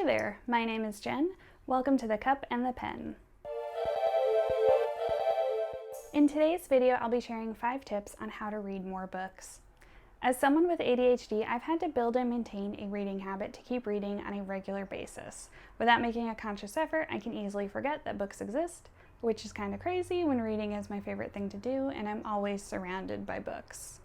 there, my name is Jen. Welcome to the Cup and the Pen. In today's video, I'll be sharing 5 tips on how to read more books. As someone with ADHD, I've had to build and maintain a reading habit to keep reading on a regular basis. Without making a conscious effort, I can easily forget that books exist, which is kind of crazy when reading is my favorite thing to do and I'm always surrounded by books.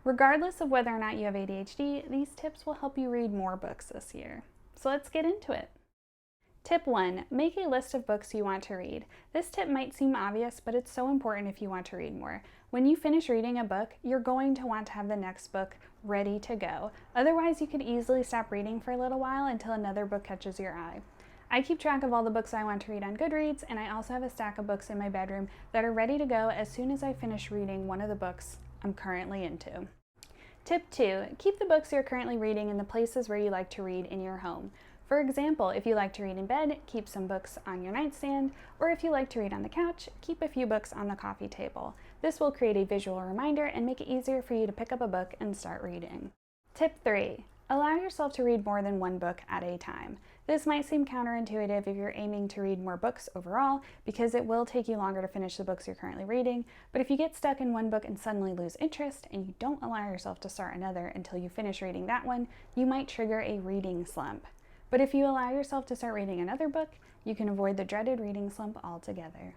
Regardless of whether or not you have ADHD, these tips will help you read more books this year. So let's get into it. Tip 1. Make a list of books you want to read. This tip might seem obvious, but it's so important if you want to read more. When you finish reading a book, you're going to want to have the next book ready to go. Otherwise, you could easily stop reading for a little while until another book catches your eye. I keep track of all the books I want to read on Goodreads, and I also have a stack of books in my bedroom that are ready to go as soon as I finish reading one of the books I'm currently into. Tip 2. Keep the books you're currently reading in the places where you like to read in your home. For example, if you like to read in bed, keep some books on your nightstand, or if you like to read on the couch, keep a few books on the coffee table. This will create a visual reminder and make it easier for you to pick up a book and start reading. Tip 3. Allow yourself to read more than one book at a time. This might seem counterintuitive if you're aiming to read more books overall, because it will take you longer to finish the books you're currently reading, but if you get stuck in one book and suddenly lose interest, and you don't allow yourself to start another until you finish reading that one, you might trigger a reading slump. But if you allow yourself to start reading another book, you can avoid the dreaded reading slump altogether.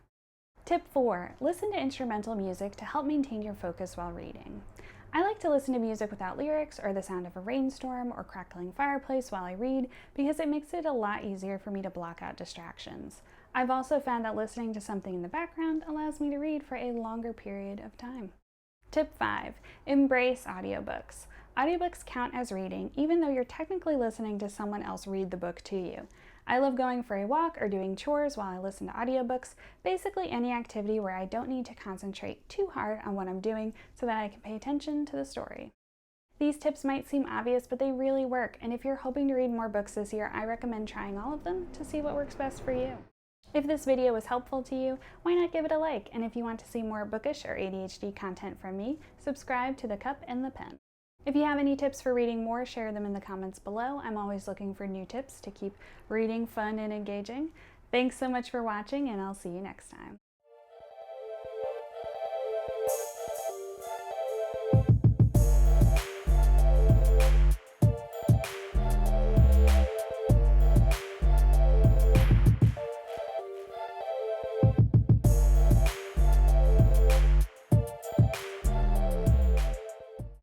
Tip 4. Listen to instrumental music to help maintain your focus while reading. I like to listen to music without lyrics or the sound of a rainstorm or crackling fireplace while I read because it makes it a lot easier for me to block out distractions. I've also found that listening to something in the background allows me to read for a longer period of time. Tip 5. Embrace audiobooks. Audiobooks count as reading even though you're technically listening to someone else read the book to you. I love going for a walk or doing chores while I listen to audiobooks, basically any activity where I don't need to concentrate too hard on what I'm doing so that I can pay attention to the story. These tips might seem obvious, but they really work, and if you're hoping to read more books this year, I recommend trying all of them to see what works best for you. If this video was helpful to you, why not give it a like? And if you want to see more bookish or ADHD content from me, subscribe to The Cup and the Pen. If you have any tips for reading more, share them in the comments below. I'm always looking for new tips to keep reading fun and engaging. Thanks so much for watching, and I'll see you next time.